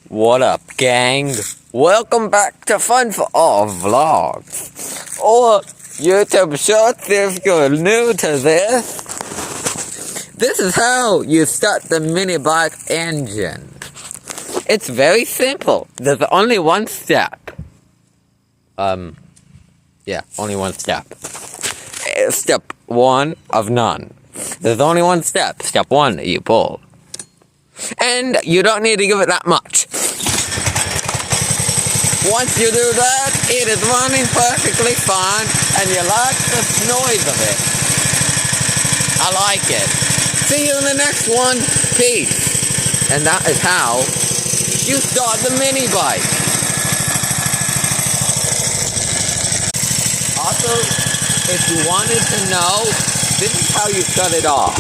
What up, gang? Welcome back to Fun for All Vlogs, or YouTube Shorts if you're new to this. This is how you start the mini bike engine. It's very simple. There's only one step. Only one step. Step one of none. There's only one step. Step one, you pull. And you don't need to give it that much. Once you do that, it is running perfectly fine, and you like the noise of it. I like it. See you in the next one. Peace. And that is how you start the mini bike. Also, if you wanted to know, this is how you shut it off.